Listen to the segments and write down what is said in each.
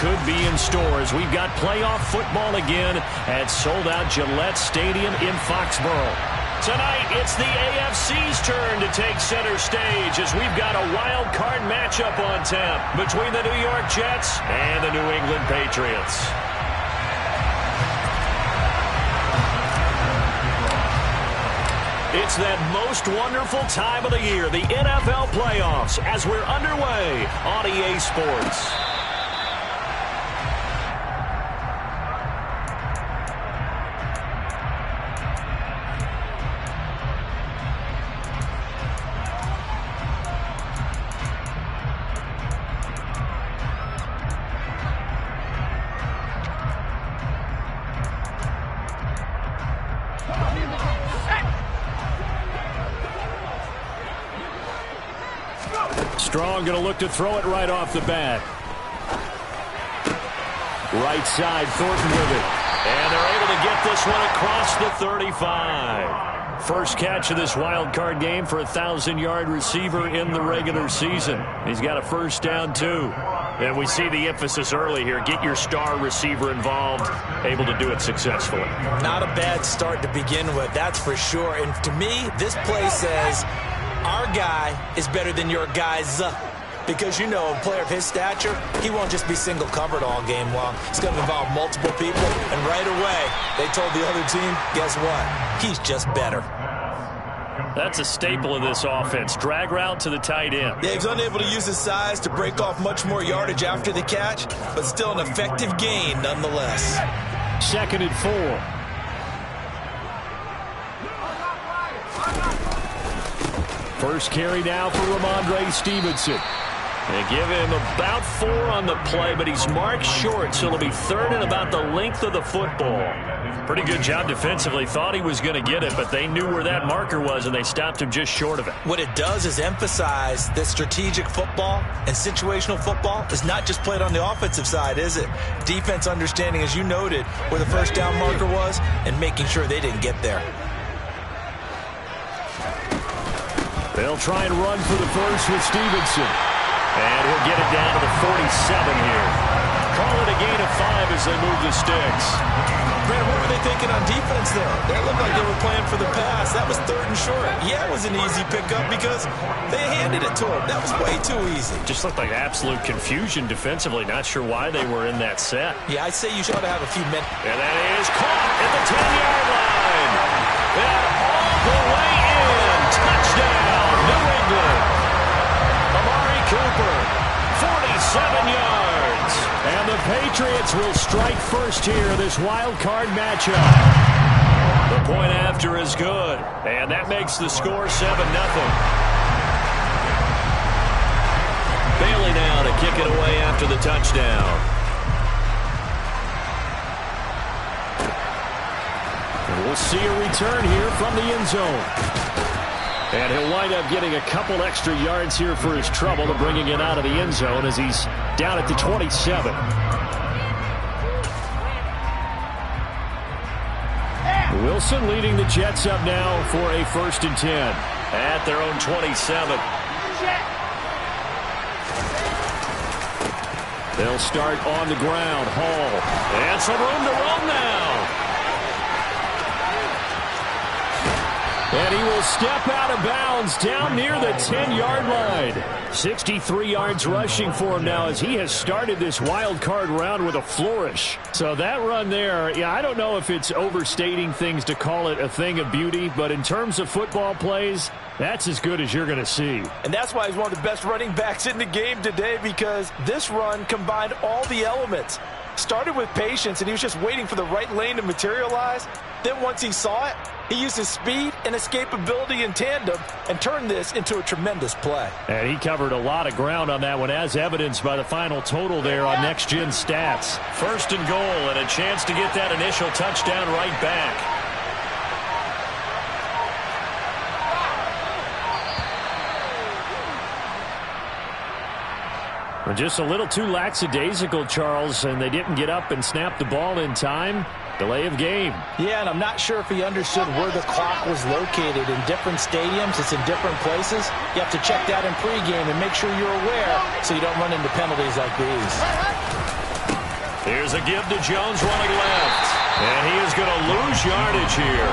could be in store as we've got playoff football again at sold-out Gillette Stadium in Foxborough. Tonight, it's the AFC's turn to take center stage as we've got a wild card matchup on tap between the New York Jets and the New England Patriots. It's that most wonderful time of the year, the NFL playoffs, as we're underway on EA Sports. Strong going to look to throw it right off the bat. Right side, Thornton with it. And they're able to get this one across the 35. First catch of this wild card game for a 1,000-yard receiver in the regular season. He's got a first down, too. And we see the emphasis early here. Get your star receiver involved, able to do it successfully. Not a bad start to begin with, that's for sure. And to me, this play says our guy is better than your guys. Because, you know, a player of his stature, he won't just be single covered all game long. It's going to involve multiple people. And right away, they told the other team, guess what? He's just better. That's a staple of this offense. Drag route to the tight end. Yeah, he's unable to use his size to break off much more yardage after the catch, but still an effective gain nonetheless. 2nd and 4. First carry now for Ramondre Stevenson. They give him about 4 on the play, but he's marked short, so it'll be 3rd and about the length of the football. Pretty good job defensively. Thought he was going to get it, but they knew where that marker was, and they stopped him just short of it. What it does is emphasize that strategic football and situational football is not just played on the offensive side, is it? Defense understanding, as you noted, where the first down marker was and making sure they didn't get there. They'll try and run for the first with Stevenson. And he'll get it down to the 47 here. Call it a gain of 5 as they move the sticks. Brad, what were they thinking on defense there? That looked like they were playing for the pass. That was 3rd and short. Yeah, it was an easy pickup because they handed it to him. That was way too easy. Just looked like absolute confusion defensively. Not sure why they were in that set. Yeah, I'd say you should have a few minutes. And that is caught at the 10-yard line. And all the way in. Touchdown, New England. Amari Cooper, 47 yards. And the Patriots will strike first here, this wild card matchup. The point after is good. And that makes the score 7-0. Bailey now to kick it away after the touchdown. And we'll see a return here from the end zone. And he'll wind up getting a couple extra yards here for his trouble to bringing it out of the end zone as he's down at the 27. Wilson leading the Jets up now for a 1st and 10 at their own 27. They'll start on the ground. Hall. And some room to run now. And he will step out of bounds down near the 10-yard line. 63 yards rushing for him now as he has started this wild card round with a flourish. So that run there, yeah, I don't know if it's overstating things to call it a thing of beauty, but in terms of football plays, that's as good as you're going to see. And that's why he's one of the best running backs in the game today, because this run combined all the elements. Started with patience, and he was just waiting for the right lane to materialize. Then once he saw it, he used his speed and escapability in tandem and turned this into a tremendous play. And he covered a lot of ground on that one, as evidenced by the final total there on Next Gen Stats. 1st and goal, and a chance to get that initial touchdown right back. Just a little too lackadaisical, Charles, and they didn't get up and snap the ball in time. Delay of game. Yeah, and I'm not sure if he understood where the clock was located. In different stadiums, it's in different places. You have to check that in pregame and make sure you're aware so you don't run into penalties like these. There's a give to Jones running left. And he is going to lose yardage here.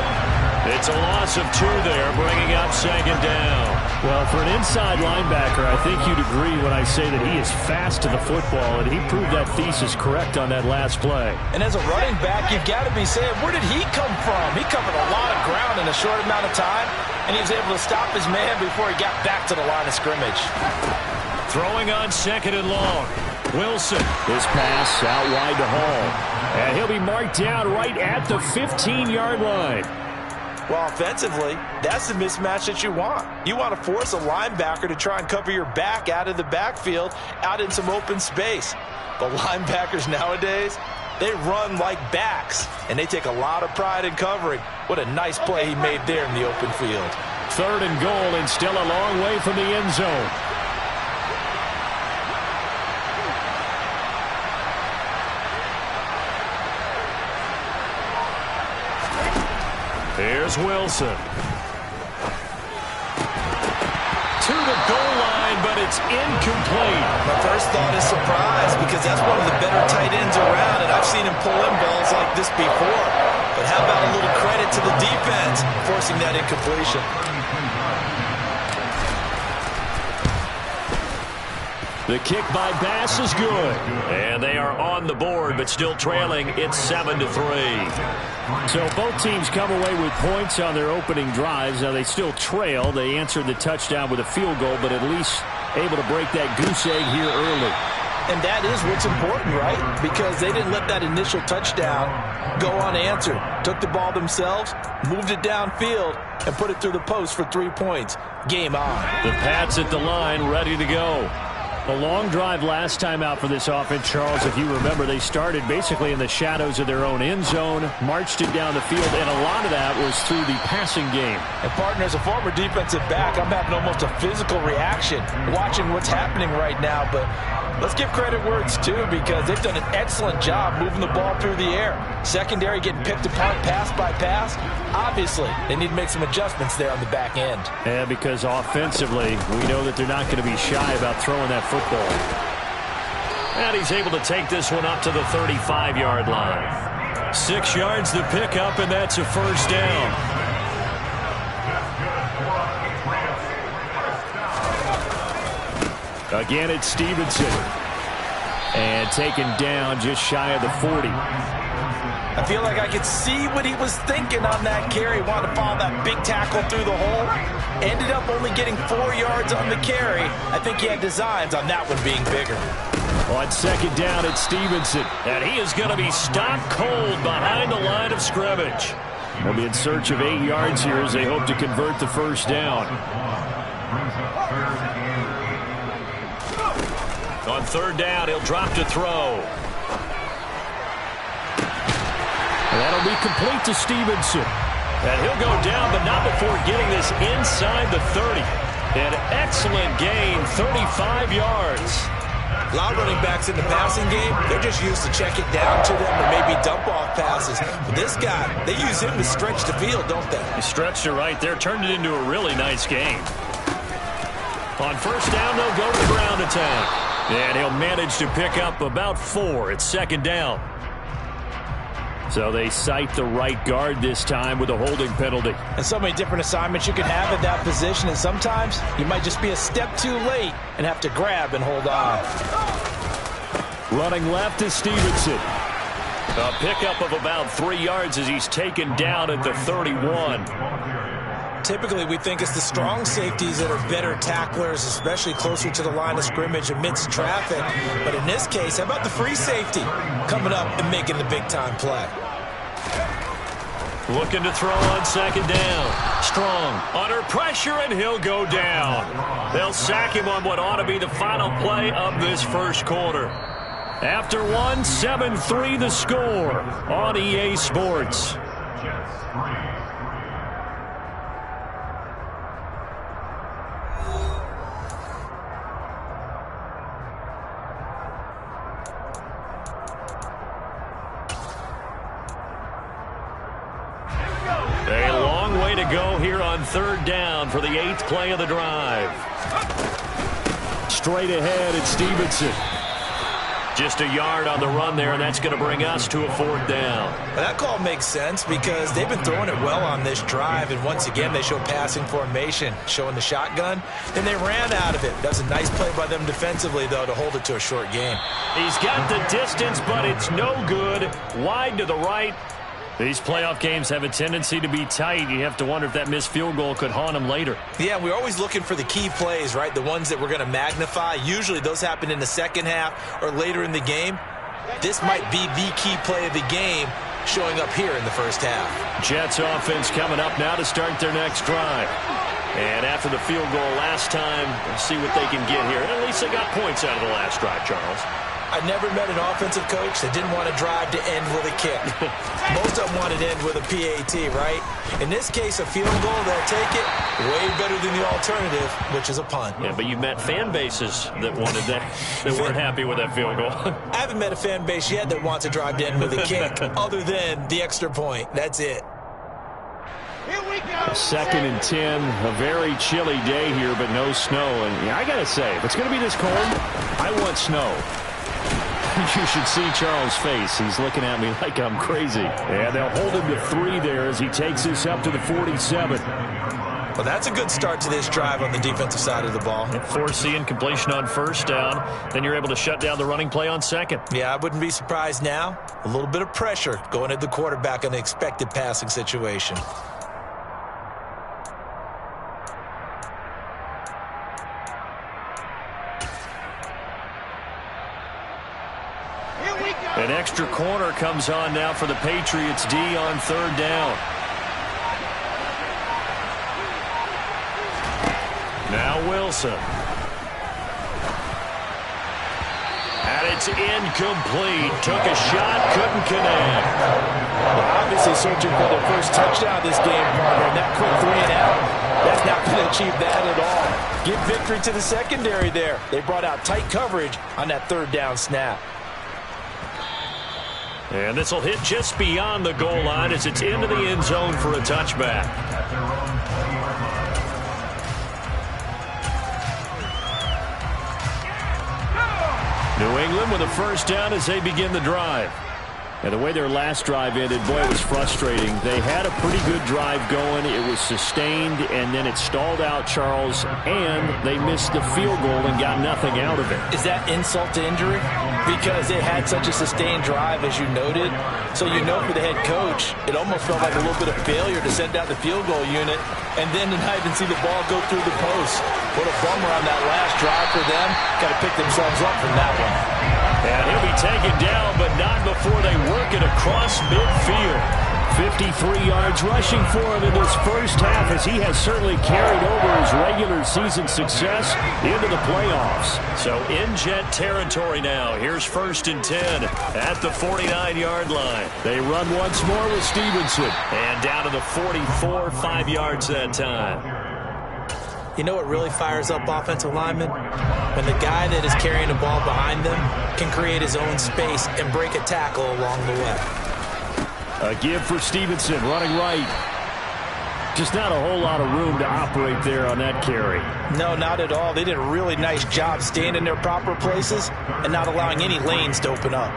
It's a loss of 2 there, bringing up second down. Well, for an inside linebacker, I think you'd agree when I say that he is fast to the football, and he proved that thesis correct on that last play. And as a running back, you've got to be saying, where did he come from? He covered a lot of ground in a short amount of time, and he was able to stop his man before he got back to the line of scrimmage. Throwing on second and long. Wilson. This pass out wide to Hall. And he'll be marked down right at the 15-yard line. Well, offensively, that's the mismatch that you want. You want to force a linebacker to try and cover your back out of the backfield, out in some open space. The linebackers nowadays, they run like backs, and they take a lot of pride in covering. What a nice play he made there in the open field. 3rd and goal, and still a long way from the end zone. Here's Wilson. To the goal line, but it's incomplete. My first thought is surprise, because that's one of the better tight ends around, and I've seen him pull in balls like this before. But how about a little credit to the defense forcing that incompletion? The kick by Bass is good. And they are on the board, but still trailing. It's 7-3. So both teams come away with points on their opening drives. Now they still trail. They answered the touchdown with a field goal, but at least able to break that goose egg here early. And that is what's important, right? Because they didn't let that initial touchdown go unanswered. Took the ball themselves, moved it downfield, and put it through the post for 3 points. Game on. The Pats at the line, ready to go. A long drive last time out for this offense, Charles. If you remember, they started basically in the shadows of their own end zone, marched it down the field, and a lot of that was through the passing game. And, partner, as a former defensive back, I'm having almost a physical reaction watching what's happening right now. But let's give credit where it's due, because they've done an excellent job moving the ball through the air. Secondary getting picked apart pass by pass. Obviously, they need to make some adjustments there on the back end. Yeah, because offensively, we know that they're not going to be shy about throwing that football. And he's able to take this one up to the 35-yard line. 6 yards to pick up, and that's a first down. Again, it's Stevenson. And taken down just shy of the 40. I feel like I could see what he was thinking on that carry. Wanted to follow that big tackle through the hole. Ended up only getting 4 yards on the carry. I think he had designs on that one being bigger. On second down, it's Stevenson. And he is going to be stopped cold behind the line of scrimmage. They'll be in search of 8 yards here as they hope to convert the first down. On third down, he'll drop to throw. That'll be complete to Stevenson. And he'll go down, but not before getting this inside the 30. An excellent gain, 35 yards. A lot of running backs in the passing game, they're just used to check it down to them or maybe dump off passes. But this guy, they use him to stretch the field, don't they? He stretched it right there, turned it into a really nice game. On first down, they'll go to the ground attack. And he'll manage to pick up about 4 at second down. So they cite the right guard this time with a holding penalty. And so many different assignments you can have at that position, and sometimes you might just be a step too late and have to grab and hold on. Running left is Stevenson. A pickup of about 3 yards as he's taken down at the 31. Typically, we think it's the strong safeties that are better tacklers, especially closer to the line of scrimmage amidst traffic. But in this case, how about the free safety coming up and making the big-time play? Looking to throw on second down. Strong under pressure, and he'll go down. They'll sack him on what ought to be the final play of this first quarter. After 1, 7-3 the score on EA Sports. A long way to go here on third down for the 8th play of the drive. Straight ahead, it's Stevenson. Just a yard on the run there, and that's going to bring us to a 4th down. Well, that call makes sense because they've been throwing it well on this drive, and once again they show passing formation, showing the shotgun. Then they ran out of it. That was a nice play by them defensively, though, to hold it to a short game. He's got the distance, but it's no good. Wide to the right. These playoff games have a tendency to be tight. You have to wonder if that missed field goal could haunt them later. Yeah, we're always looking for the key plays, right? The ones that we're going to magnify. Usually those happen in the second half or later in the game. This might be the key play of the game showing up here in the first half. Jets offense coming up now to start their next drive. And after the field goal last time, we'll see what they can get here. And at least they got points out of the last drive, Charles. I never met an offensive coach that didn't want to drive to end with a kick. Most of them wanted to end with a PAT, right? In this case, a field goal, they'll take it way better than the alternative, which is a punt. Yeah, but you've met fan bases that wanted that, that weren't happy with that field goal. I haven't met a fan base yet that wants to drive to end with a kick, other than the extra point. That's it. Here we go. 2nd and 10, a very chilly day here, but no snow. And yeah, I got to say, if it's going to be this cold, I want snow. You should see Charles' face. He's looking at me like I'm crazy. And they'll hold him to 3 there as he takes us up to the 47. Well, that's a good start to this drive on the defensive side of the ball. Foreseeing completion on 1st down. Then you're able to shut down the running play on 2nd. Yeah, I wouldn't be surprised now. A little bit of pressure going at the quarterback in the expected passing situation. An extra corner comes on now for the Patriots D on 3rd down. Now Wilson. And it's incomplete. Took a shot, couldn't connect. Well, obviously searching for their first touchdown this game, partner, and that quick 3 and out, that's not going to achieve that at all. Give victory to the secondary there. They brought out tight coverage on that 3rd down snap. And this will hit just beyond the goal line as it's into the end zone for a touchback. New England with a 1st down as they begin the drive. And the way their last drive ended, boy, it was frustrating. They had a pretty good drive going. It was sustained, and then it stalled out, Charles, and they missed the field goal and got nothing out of it. Is that insult to injury? Because they had such a sustained drive, as you noted. So you know for the head coach, it almost felt like a little bit of failure to send out the field goal unit and then to not even see the ball go through the post. What a bummer on that last drive for them. Got to pick themselves up from that one. And he'll be taken down, but not before they work it across midfield. 53 yards rushing for him in this first half as he has certainly carried over his regular season success into the playoffs. So in Jet territory now. Here's 1st and 10 at the 49-yard line. They run once more with Stevenson. And down to the 44, 5 yards that time. You know what really fires up offensive linemen? When the guy that is carrying the ball behind them can create his own space and break a tackle along the way. A give for Stevenson, running right. Just not a whole lot of room to operate there on that carry. No, not at all. They did a really nice job staying in their proper places and not allowing any lanes to open up.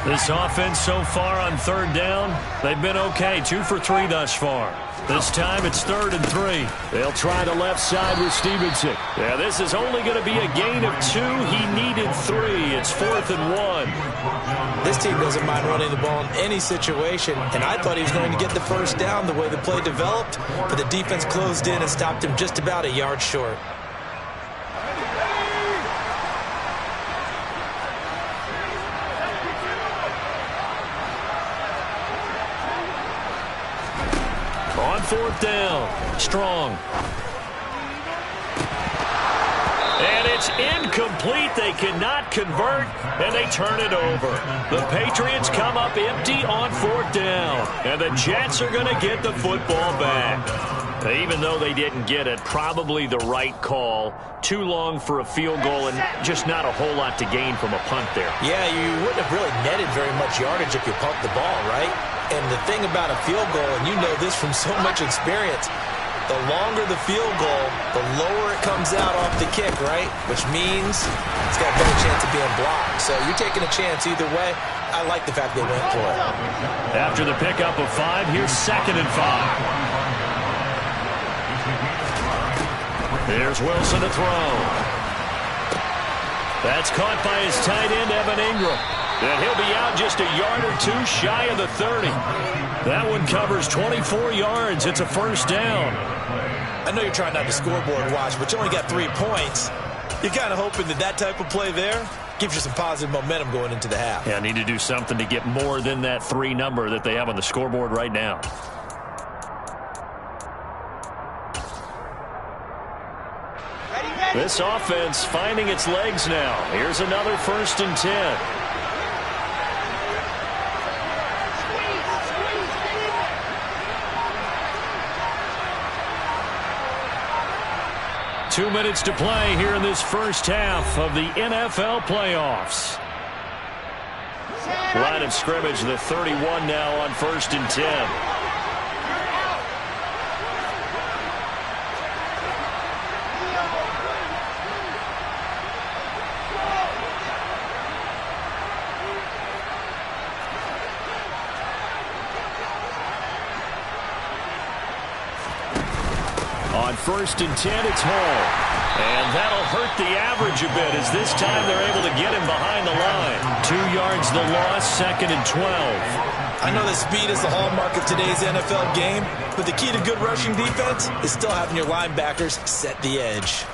This offense so far on 3rd down, they've been okay. 2 for 3 thus far. This time it's 3rd and 3. They'll try the left side with Stevenson. Yeah, this is only going to be a gain of 2. He needed 3. It's 4th and 1. This team doesn't mind running the ball in any situation, and I thought he was going to get the 1st down the way the play developed, but the defense closed in and stopped him just about a yard short. On 4th down, Strong. And it's incomplete. They cannot convert, and they turn it over. The Patriots come up empty on 4th down, and the Jets are going to get the football back. Even though they didn't get it, probably the right call. Too long for a field goal and just not a whole lot to gain from a punt there. Yeah, you wouldn't have really netted very much yardage if you pumped the ball, right? And the thing about a field goal, and you know this from so much experience, The longer the field goal, the lower it comes out off the kick, right? Which means it's got a better chance of being blocked. So you're taking a chance either way. I like the fact they went for it. After the pickup of 5, here's 2nd and 5. Here's Wilson to throw. That's caught by his tight end, Evan Ingram. And he'll be out just a yard or two shy of the 30. That one covers 24 yards. It's a first down. I know you're trying not to scoreboard watch, but you only got 3 points. You're kind of hoping that that type of play there gives you some positive momentum going into the half. Yeah, need to do something to get more than that 3 number that they have on the scoreboard right now. This offense finding its legs now. Here's another 1st and 10. Two minutes to play here in this first half of the NFL playoffs. Line of scrimmage, the 31 now on 1st and 10. On 1st and 10, it's Hall. And that'll hurt the average a bit as this time they're able to get him behind the line. 2 yards the loss, 2nd and 12. I know that speed is the hallmark of today's NFL game, but the key to good rushing defense is still having your linebackers set the edge.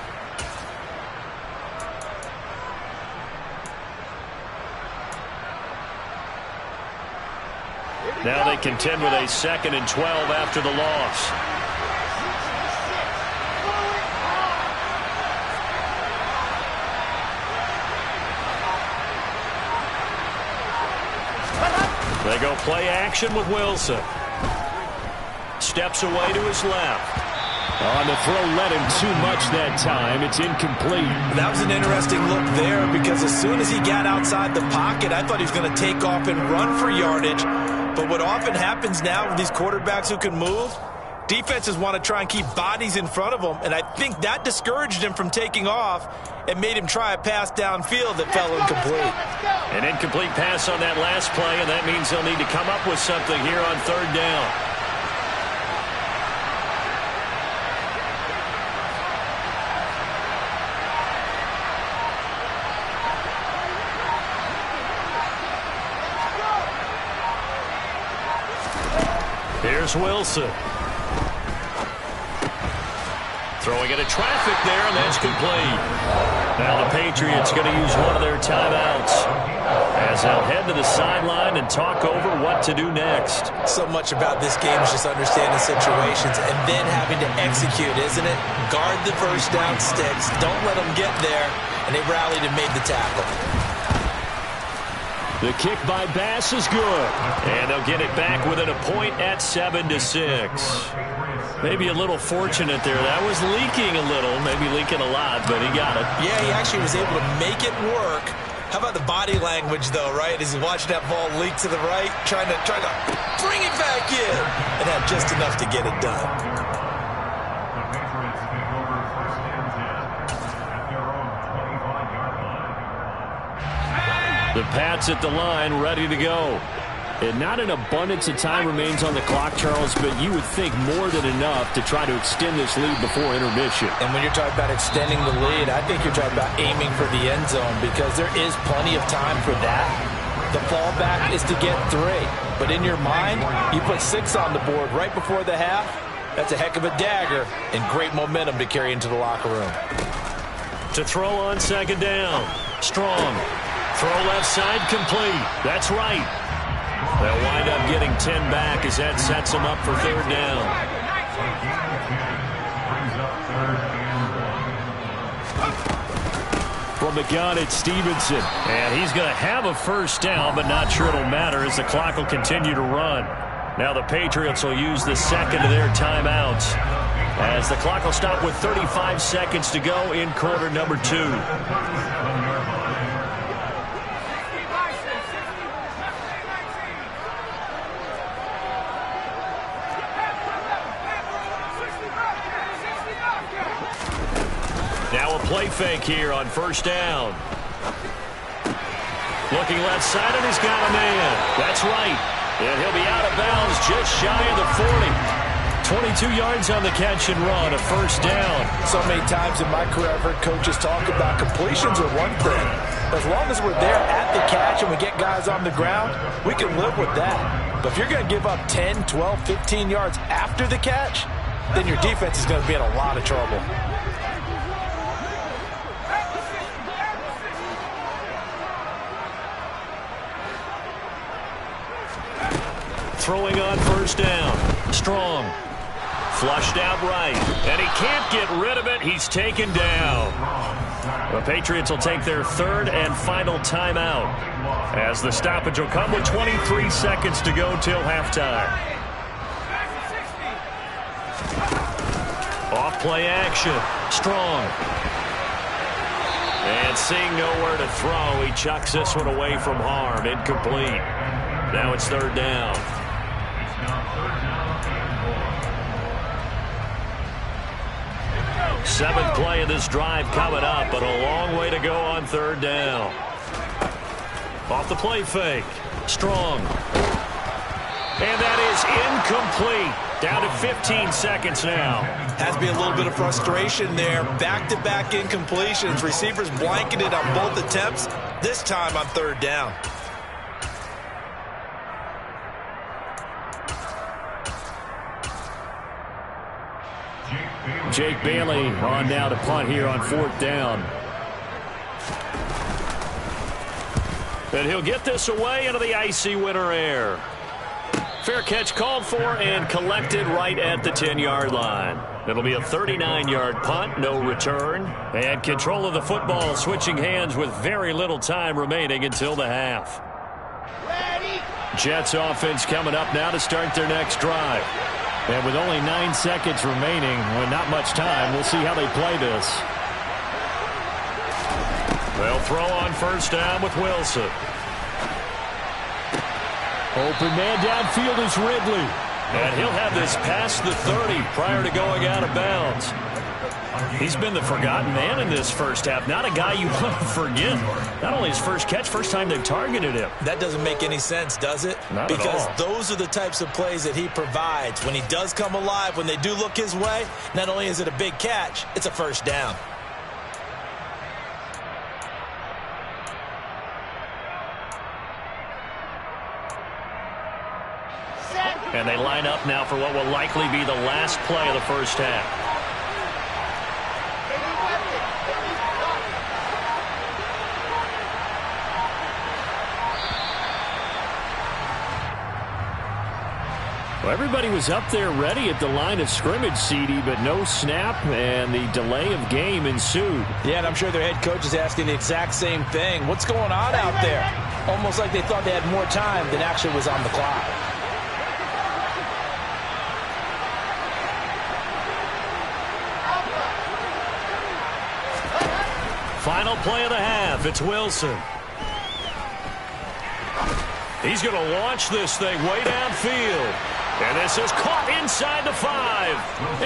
Now they contend with a 2nd and 12 after the loss. They go play action with Wilson. Steps away to his left. On the throw, let him too much that time. It's incomplete. That was an interesting look there because as soon as he got outside the pocket, I thought he was going to take off and run for yardage. But what often happens now with these quarterbacks who can move, defenses want to try and keep bodies in front of them, and I think that discouraged him from taking off and made him try a pass downfield that fell incomplete. An incomplete pass on that last play, and that means they'll need to come up with something here on 3rd down. Here's Wilson. Throwing into traffic there, and that's complete. Now the Patriots going to use one of their timeouts as they'll head to the sideline and talk over what to do next. So much about this game is just understanding situations and then having to execute, isn't it? Guard the first down sticks. Don't let them get there. And they rallied and made the tackle. The kick by Bass is good. And they'll get it back within a point at 7-6. Maybe a little fortunate there. That was leaking a little, maybe leaking a lot, but he got it. Yeah, he actually was able to make it work. How about the body language, though, right? As he watched that ball leak to the right, trying to bring it back in, and had just enough to get it done. The Pats at the line, ready to go. And not an abundance of time remains on the clock, Charles, but you would think more than enough to try to extend this lead before intermission. And when you're talking about extending the lead, I think you're talking about aiming for the end zone because there is plenty of time for that. The fallback is to get 3. But in your mind, you put 6 on the board right before the half. That's a heck of a dagger and great momentum to carry into the locker room. To throw on 2nd down. Strong. Throw left side complete. That's right. They'll wind up getting 10 back as that sets them up for 3rd down. From the gun, it's Stevenson. And he's going to have a first down, but not sure it'll matter as the clock will continue to run. Now the Patriots will use the 2nd of their timeouts as the clock will stop with 35 seconds to go in quarter number 2. Now a play fake here on first down. Looking left side, and he's got a man. That's right. And he'll be out of bounds just shy of the 40. 22 yards on the catch and run, a first down. So many times in my career, I've heard coaches talk about completions are one thing. As long as we're there at the catch and we get guys on the ground, we can live with that. But if you're going to give up 10, 12, 15 yards after the catch, then your defense is going to be in a lot of trouble. Throwing on first down. Strong. Flushed out right. And he can't get rid of it. He's taken down. The Patriots will take their third and final timeout, as the stoppage will come with 23 seconds to go till halftime. Off play action. Strong. And seeing nowhere to throw, he chucks this one away from harm. Incomplete. Now it's third down. Seventh play of this drive coming up, but a long way to go on third down. Off the play fake. Strong. And that is incomplete. Down to 15 seconds now. Has to be a little bit of frustration there. Back-to-back incompletions. Receivers blanketed on both attempts, this time on third down. Jake Bailey on now to punt here on fourth down. And he'll get this away into the icy winter air. Fair catch called for and collected right at the 10-yard line. It'll be a 39-yard punt, no return. And control of the football switching hands with very little time remaining until the half. Jets offense coming up now to start their next drive. And with only 9 seconds remaining, with not much time, we'll see how they play this. They'll throw on first down with Wilson. Open man downfield is Ridley. And he'll have this past the 30 prior to going out of bounds. He's been the forgotten man in this first half. Not a guy you want to forget. Not only his first catch, first time they've targeted him. That doesn't make any sense, does it? Not because at all. Those are the types of plays that he provides. When he does come alive, when they do look his way, not only is it a big catch, it's a first down. And they line up now for what will likely be the last play of the first half. Well, everybody was up there ready at the line of scrimmage, CD, but no snap, and the delay of game ensued. Yeah, and I'm sure their head coach is asking the exact same thing. What's going on out there? Almost like they thought they had more time than actually was on the clock. Final play of the half. It's Wilson. He's going to launch this thing way downfield. And this is caught inside the 5.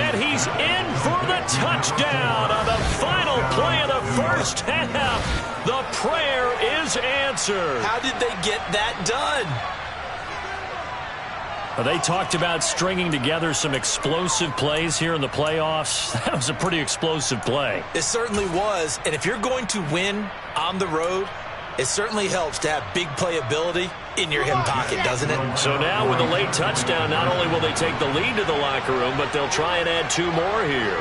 And he's in for the touchdown on the final play of the first half. The prayer is answered. How did they get that done? They talked about stringing together some explosive plays here in the playoffs. That was a pretty explosive play. It certainly was. And if you're going to win on the road, it certainly helps to have big playability in your hip pocket, doesn't it? So now with a late touchdown, not only will they take the lead to the locker room, but they'll try and add 2 more here.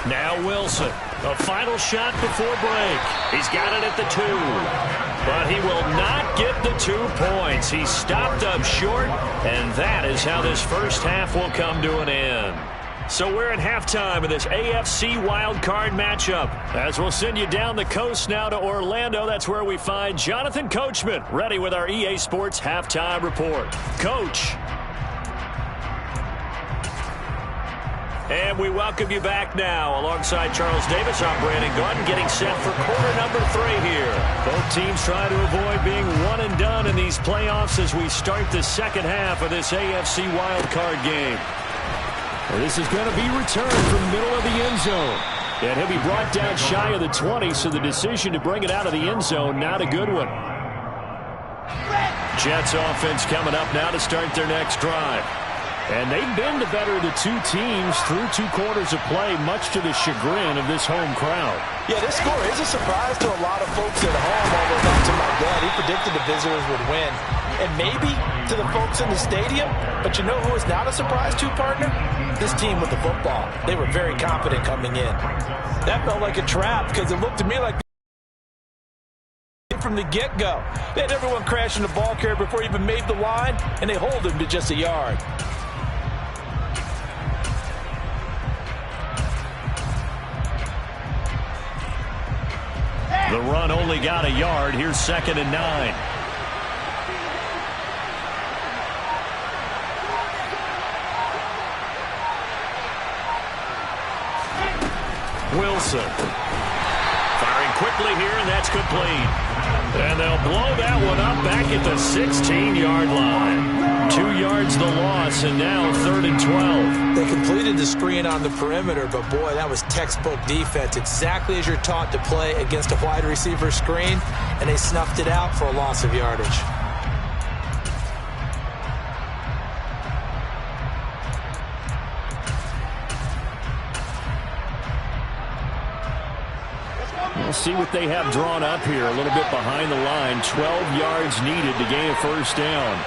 Now Wilson, a final shot before break. He's got it at the 2. But he will not get the 2 points. He stopped up short, and that is how this first half will come to an end. So we're at halftime of this AFC wildcard matchup. As we'll send you down the coast now to Orlando, that's where we find Jonathan Coachman, ready with our EA Sports halftime report. Coach. And we welcome you back now. Alongside Charles Davis, I'm Brandon Gordon, getting set for quarter number 3 here. Both teams try to avoid being one and done in these playoffs as we start the second half of this AFC wildcard game. Well, this is going to be returned from the middle of the end zone. And he'll be brought down shy of the 20, so the decision to bring it out of the end zone, not a good one. Jets offense coming up now to start their next drive. And they've been the better of the two teams through 2 quarters of play, much to the chagrin of this home crowd. Yeah, this score is a surprise to a lot of folks at home, although not to my dad. He predicted the visitors would win. And maybe to the folks in the stadium, but you know who is not a surprise to, partner? This team with the football. They were very confident coming in. That felt like a trap because it looked to me like from the get-go. They had everyone crashing the ball carrier before he even made the line, and they hold him to just a yard. The run only got a yard. Here's 2nd and 9. Wilson firing quickly here, and that's complete. And they'll blow that one up back at the 16-yard line. 2 yards the loss, and now 3rd and 12. They completed the screen on the perimeter, but boy, that was textbook defense. Exactly as you're taught to play against a wide receiver screen, and they snuffed it out for a loss of yardage. We'll see what they have drawn up here. A little bit behind the line. 12 yards needed to gain a first down.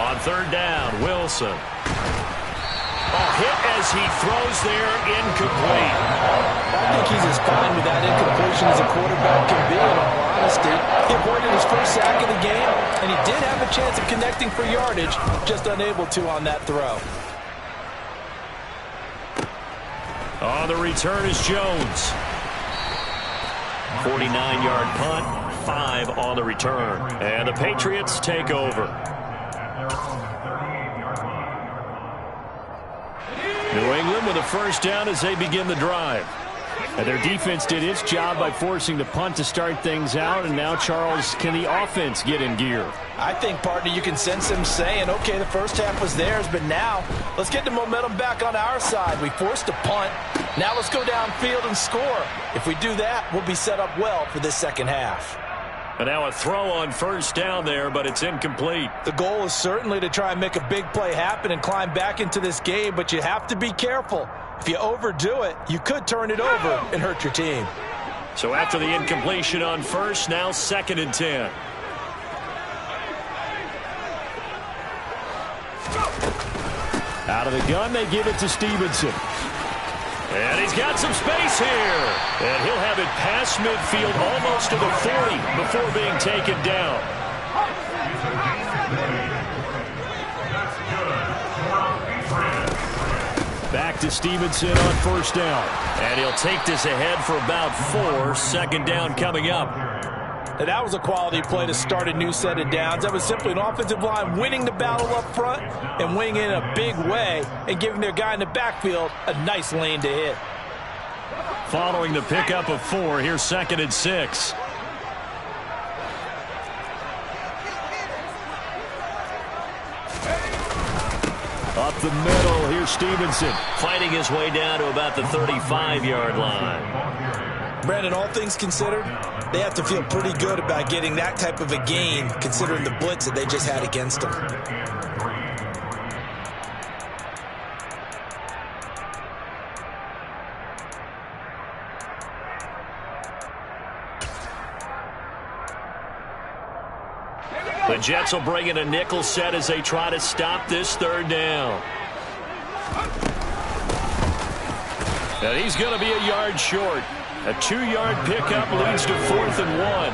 On 3rd down, Wilson. Hit as he throws there, incomplete. I think he's as fine with that incompletion as a quarterback can be, in all honesty. He avoided his first sack of the game, and he did have a chance of connecting for yardage, just unable to on that throw. On the return is Jones. 49-yard punt, 5 on the return. And the Patriots take over. New England with a first down as they begin the drive. And their defense did its job by forcing the punt to start things out. And now, Charles, can the offense get in gear? I think, partner, you can sense them saying, okay, the first half was theirs, but now let's get the momentum back on our side. We forced a punt. Now let's go downfield and score. If we do that, we'll be set up well for this second half. And now a throw on first down there, but it's incomplete. The goal is certainly to try and make a big play happen and climb back into this game, but you have to be careful. If you overdo it, you could turn it over and hurt your team. So after the incompletion on first, now 2nd and 10. Out of the gun, they give it to Stevenson. And he's got some space here. And he'll have it past midfield almost to the 40 before being taken down. Back to Stevenson on first down. And he'll take this ahead for about 4. 2nd down coming up. And that was a quality play to start a new set of downs. That was simply an offensive line winning the battle up front and winning in a big way and giving their guy in the backfield a nice lane to hit. Following the pickup of 4, here's 2nd and 6. Up the middle, here's Stevenson. Fighting his way down to about the 35-yard line. Brandon, all things considered, they have to feel pretty good about getting that type of a gain, considering the blitz that they just had against them. The Jets will bring in a nickel set as they try to stop this 3rd down. And he's going to be a yard short. A 2-yard pickup leads to 4th and 1.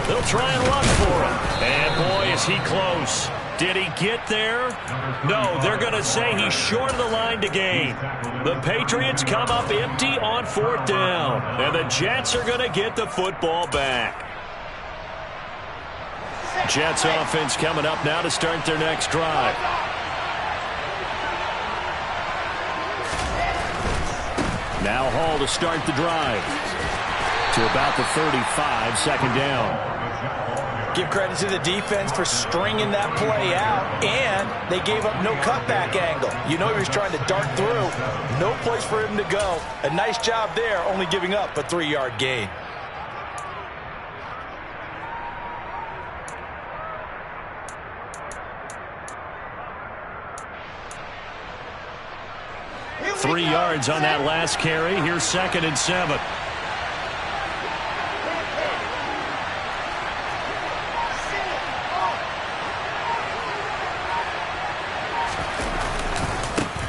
They'll try and run for him. And boy, is he close. Did he get there? No, they're going to say he's short of the line to gain. The Patriots come up empty on 4th down. And the Jets are going to get the football back. Jets offense coming up now to start their next drive. Now Hall to start the drive. To about the 35, 2nd down. Give credit to the defense for stringing that play out, and they gave up no cutback angle. You know he was trying to dart through. No place for him to go. A nice job there, only giving up a 3-yard gain. Three yards on that last carry. Here's 2nd and 7.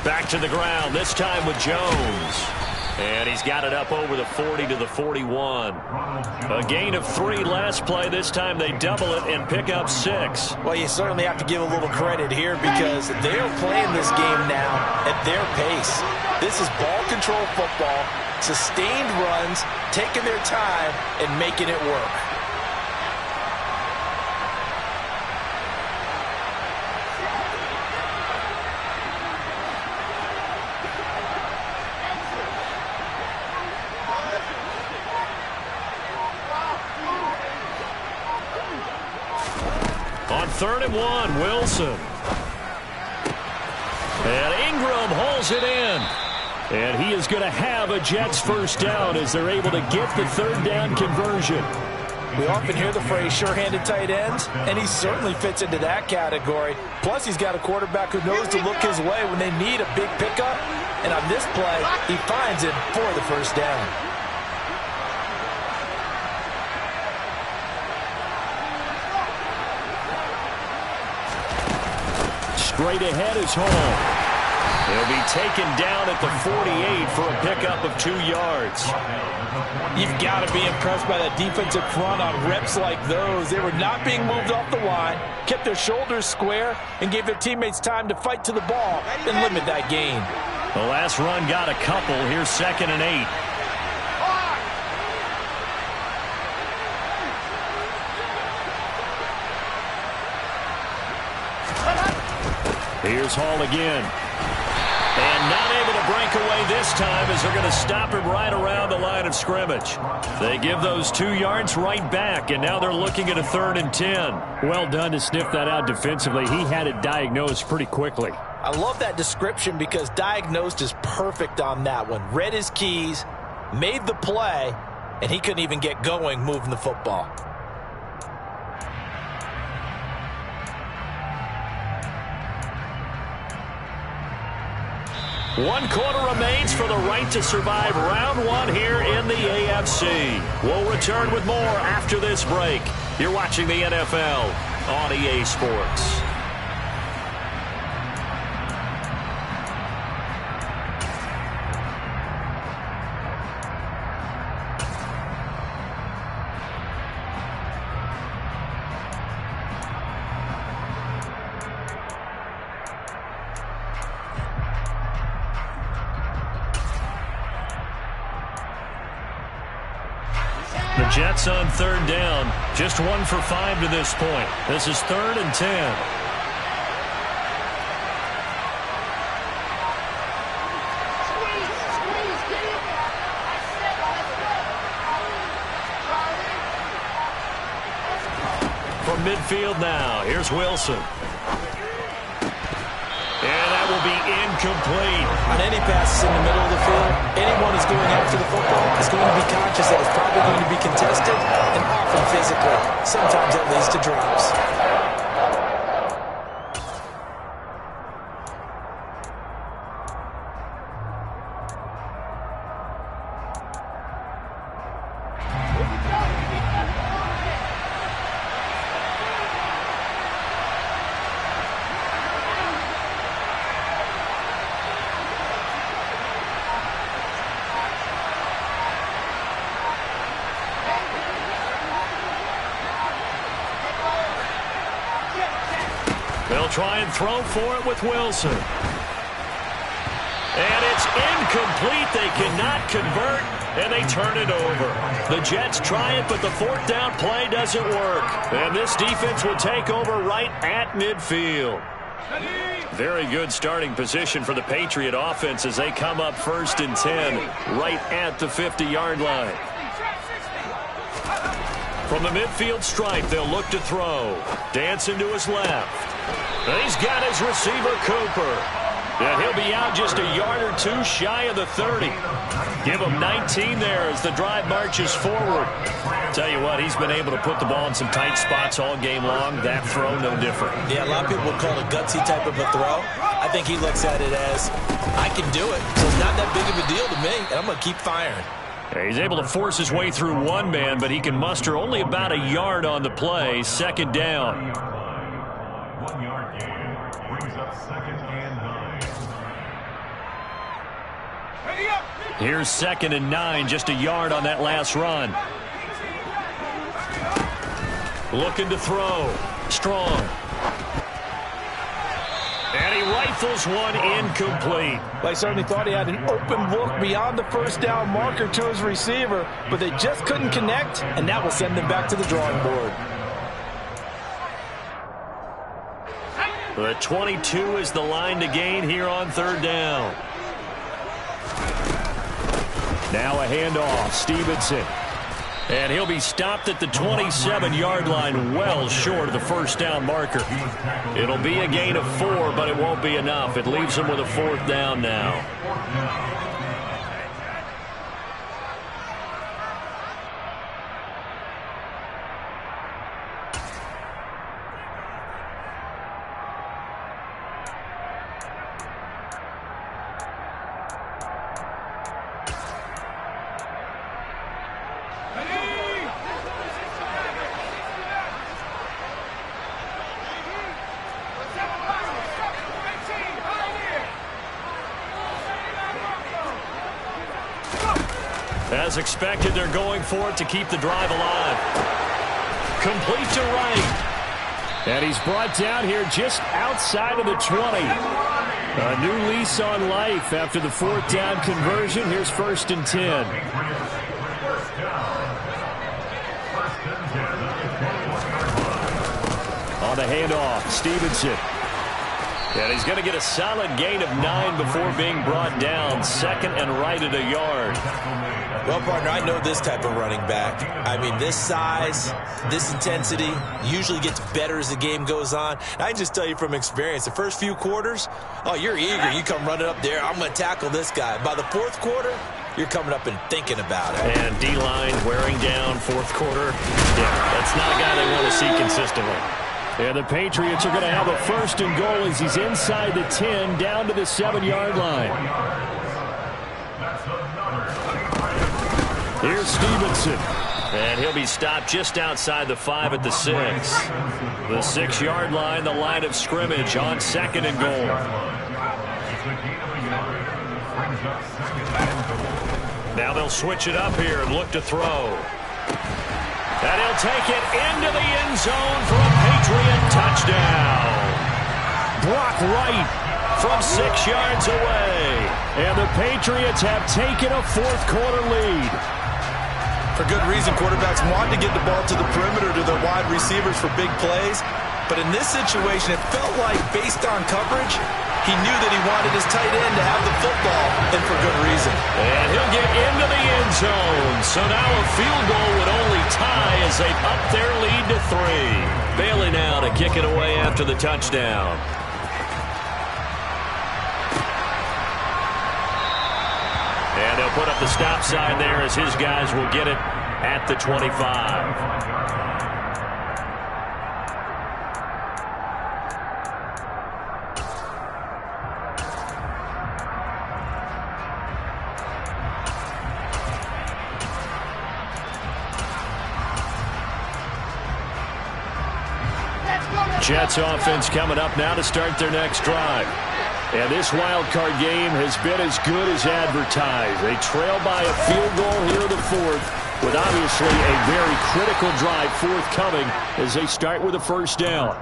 Back to the ground, this time with Jones. And he's got it up over the 40 to the 41. A gain of 3 last play. This time they double it and pick up 6. Well, you certainly have to give a little credit here because they're playing this game now at their pace. This is ball control football, sustained runs, taking their time and making it work. On 3rd and 1, Wilson. And Ingram holds it in. And he is going to have a Jets first down as they're able to get the 3rd down conversion. We often hear the phrase sure-handed tight ends, and he certainly fits into that category. Plus, he's got a quarterback who knows to look his way when they need a big pickup. And on this play, he finds it for the first down. Straight ahead is Hall. He'll be taken down at the 48 for a pickup of 2 yards. You've got to be impressed by that defensive front on reps like those. They were not being moved off the line, kept their shoulders square, and gave their teammates time to fight to the ball and limit that gain. The last run got a couple. Here's 2nd and 8. Here's Hall again. And not able to break away this time as they're going to stop him right around the line of scrimmage. They give those 2 yards right back, and now they're looking at a 3rd and 10. Well done to sniff that out defensively. He had it diagnosed pretty quickly. I love that description because diagnosed is perfect on that one. Read his keys, made the play, and he couldn't even get going moving the football. One quarter remains for the right to survive round 1 here in the AFC. We'll return with more after this break. You're watching the NFL on EA Sports. The Jets on 3rd down, just 1 for 5 to this point. This is 3rd and 10. From midfield now, here's Wilson. And that will be incomplete. On any passes in the middle of the field, anyone who's going after the football is going to be conscious that it's probably going to be contested and often physical. Sometimes that leads to drops. They'll try and throw for it with Wilson. And it's incomplete. They cannot convert, and they turn it over. The Jets try it, but the 4th down play doesn't work. And this defense will take over right at midfield. Very good starting position for the Patriot offense as they come up 1st and 10 right at the 50-yard line. From the midfield stripe, they'll look to throw. Dancing to his left. And he's got his receiver, Cooper. And he'll be out just a yard or two shy of the 30. Give him 19 there as the drive marches forward. Tell you what, he's been able to put the ball in some tight spots all game long. That throw, no different. Yeah, a lot of people call it a gutsy type of a throw. I think he looks at it as, I can do it, so it's not that big of a deal to me, and I'm going to keep firing. Yeah, he's able to force his way through one man, but he can muster only about a yard on the play. Second down. 1 yard gain brings up 2nd and 9. Here's 2nd and 9, just a yard on that last run. Looking to throw. Strong. And he rifles one incomplete. They certainly thought he had an open look beyond the first down marker to his receiver, but they just couldn't connect, and that will send them back to the drawing board. The 22 is the line to gain here on 3rd down. Now a handoff. Stevenson. And he'll be stopped at the 27-yard line, well short of the first down marker. It'll be a gain of 4, but it won't be enough. It leaves him with a 4th down now. As expected, they're going for it to keep the drive alive. Complete to right. And he's brought down here just outside of the 20. A new lease on life after the 4th down conversion. Here's 1st and 10. On the handoff, Stevenson. And he's going to get a solid gain of 9 before being brought down. 2nd and right at a yard. Well, partner, I know this type of running back. I mean, this size, this intensity usually gets better as the game goes on. And I can just tell you from experience, the first few quarters, oh, you're eager. You come running up there, I'm going to tackle this guy. By the 4th quarter, you're coming up and thinking about it. And D-line wearing down 4th quarter. Yeah, that's not a guy they want to see consistently. And the Patriots are going to have a 1st and goal as he's inside the 10, down to the 7-yard line. Here's Stevenson. And he'll be stopped just outside the 5 at the 6. The 6-yard line, the line of scrimmage on 2nd and goal. Now they'll switch it up here and look to throw. And he'll take it into the end zone for a Patriot touchdown. Brock Wright from 6 yards away. And the Patriots have taken a 4th quarter lead. For good reason, quarterbacks want to get the ball to the perimeter to their wide receivers for big plays. But in this situation, it felt like, based on coverage, he knew that he wanted his tight end to have the football, and for good reason. And he'll get into the end zone. So now a field goal would only tie as they up their lead to 3. Bailey now to kick it away after the touchdown. And they'll put up the stop sign there as his guys will get it at the 25. Jets offense coming up now to start their next drive. And this wild card game has been as good as advertised. They trail by a field goal here in the 4th, with obviously a very critical drive forthcoming as they start with a 1st down.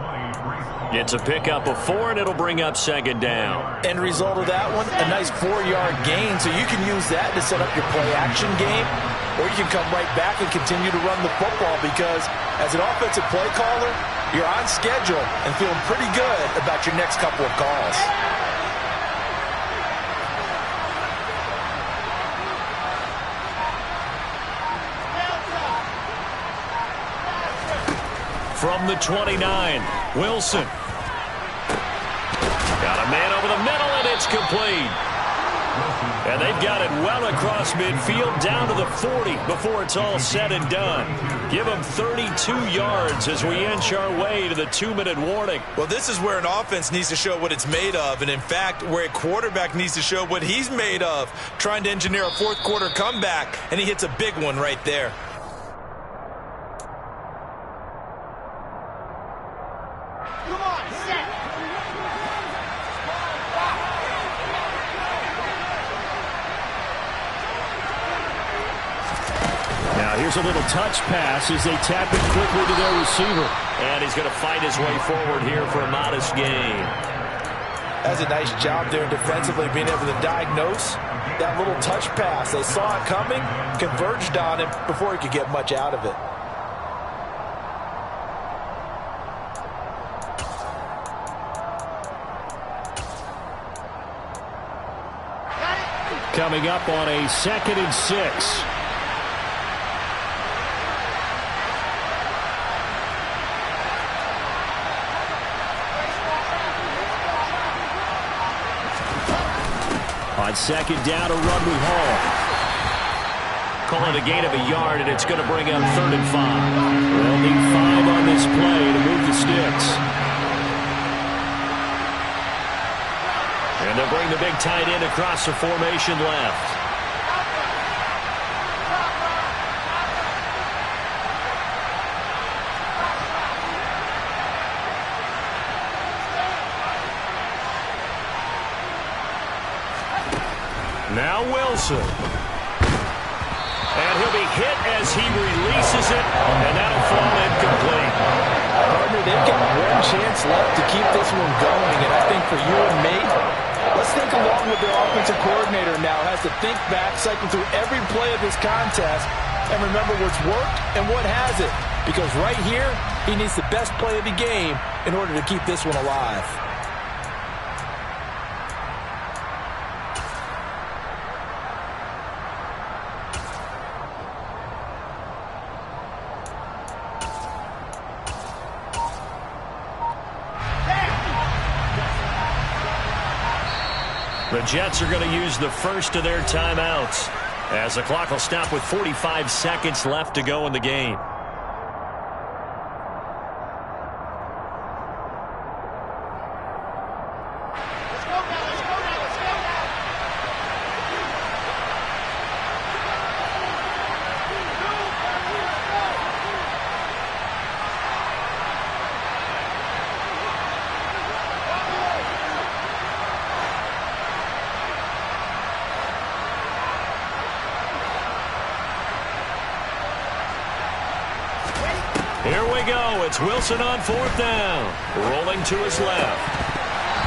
It's a pickup of 4, and it'll bring up 2nd down. End result of that one, a nice 4-yard gain, so you can use that to set up your play-action game, or you can come right back and continue to run the football because, as an offensive play caller, you're on schedule and feeling pretty good about your next couple of calls. from the 29. Wilson. Got a man over the middle, and it's complete. And they've got it well across midfield down to the 40 before it's all said and done. Give them 32 yards as we inch our way to the 2-minute warning. Well, this is where an offense needs to show what it's made of, and in fact, where a quarterback needs to show what he's made of, trying to engineer a fourth-quarter comeback, and he hits a big one right there. Come on, set. Now here's a little touch pass as they tap it quickly to their receiver. And he's going to fight his way forward here for a modest gain. That's a nice job there defensively, being able to diagnose that little touch pass. They saw it coming, converged on him before he could get much out of it. Coming up on a 2nd and 6. On 2nd down, a run with Hall. Call it a gain of a yard, and it's going to bring up 3rd and 5. They'll need 5 on this play to move the sticks. And they'll bring the big tight end across the formation left. Now Wilson. And he'll be hit as he releases it, and that'll fall incomplete. Partner, they've got one chance left to keep this one going, and I think for you and me, let's think along with their offensive coordinator now. Has to think back, cycle through every play of this contest, and remember what's worked and what hasn't. Because right here, he needs the best play of the game in order to keep this one alive. The Jets are going to use the first of their timeouts as the clock will stop with 45 seconds left to go in the game. Here we go. It's Wilson on 4th down. Rolling to his left.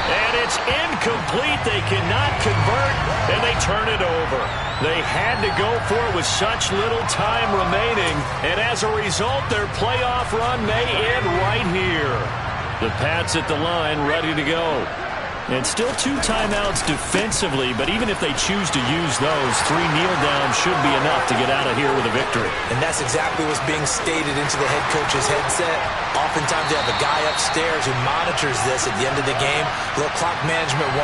And it's incomplete. They cannot convert, and they turn it over. They had to go for it with such little time remaining, and as a result, their playoff run may end right here. The Pats at the line ready to go. And still 2 timeouts defensively, but even if they choose to use those, 3 kneel downs should be enough to get out of here with a victory. And that's exactly what's being stated into the head coach's headset. Oftentimes they have a guy upstairs who monitors this at the end of the game. A little clock management 101.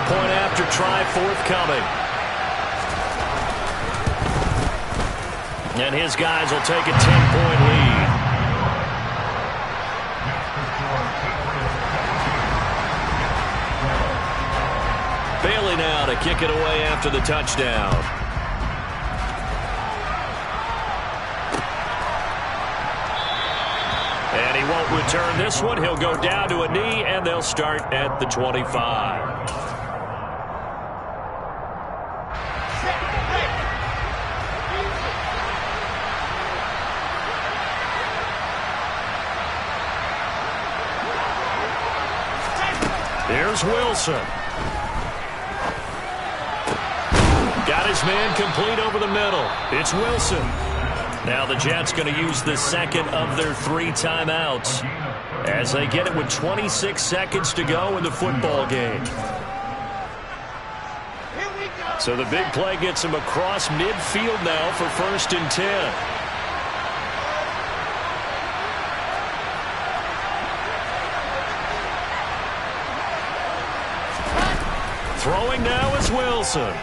Point after try forthcoming. And his guys will take a 10-point lead. Bailey now to kick it away after the touchdown. And he won't return this one. He'll go down to a knee, and they'll start at the 25. Here's Wilson. Got his man complete over the middle. It's Wilson. Now the Jets going to use the second of their 3 timeouts as they get it with 26 seconds to go in the football game. So the big play gets him across midfield now for 1st and 10. Throwing now is Wilson.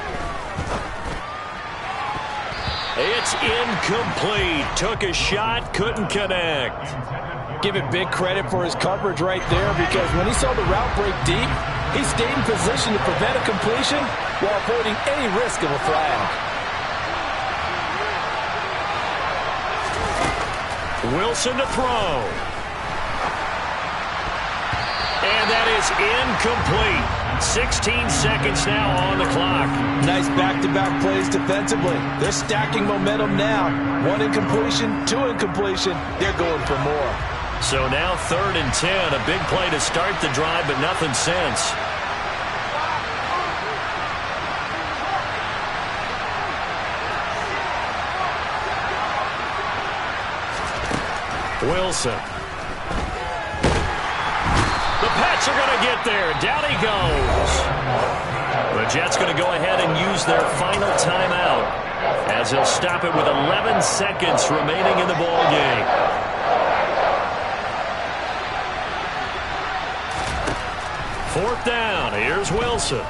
It's incomplete. Took a shot, couldn't connect. Give it big credit for his coverage right there, because when he saw the route break deep, he stayed in position to prevent a completion while avoiding any risk of a flag. Wilson to throw. And that is incomplete. 16 seconds now on the clock. Nice back-to-back plays defensively. They're stacking momentum now. 1 incompletion, 2 incompletion. They're going for more. So now 3rd and 10. A big play to start the drive, but nothing since. Wilson. The Pats are going to get there. Down he goes. The Jets going to go ahead and use their final timeout as they'll stop it with 11 seconds remaining in the ball game. Fourth down. Here's Wilson.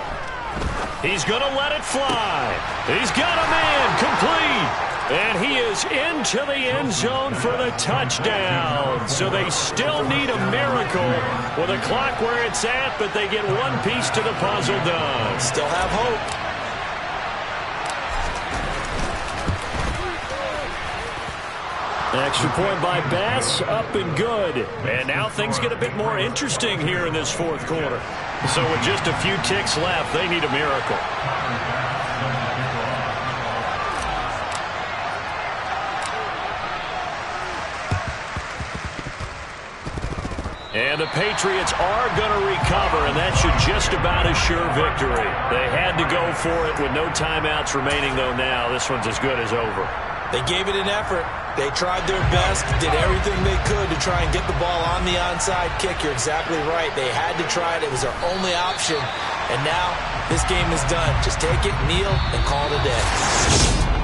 He's going to let it fly. He's got a man complete. And he is into the end zone for the touchdown. So they still need a miracle with a clock where it's at, but they get one piece to the puzzle done. Still have hope. Extra point by Bass, up and good. And now things get a bit more interesting here in this 4th quarter. So with just a few ticks left, they need a miracle. And the Patriots are going to recover, and that should just about assure victory. They had to go for it with no timeouts remaining, though now this one's as good as over. They gave it an effort. They tried their best, did everything they could to try and get the ball on the onside kick. You're exactly right. They had to try it. It was their only option. And now this game is done. Just take it, kneel, and call it a day.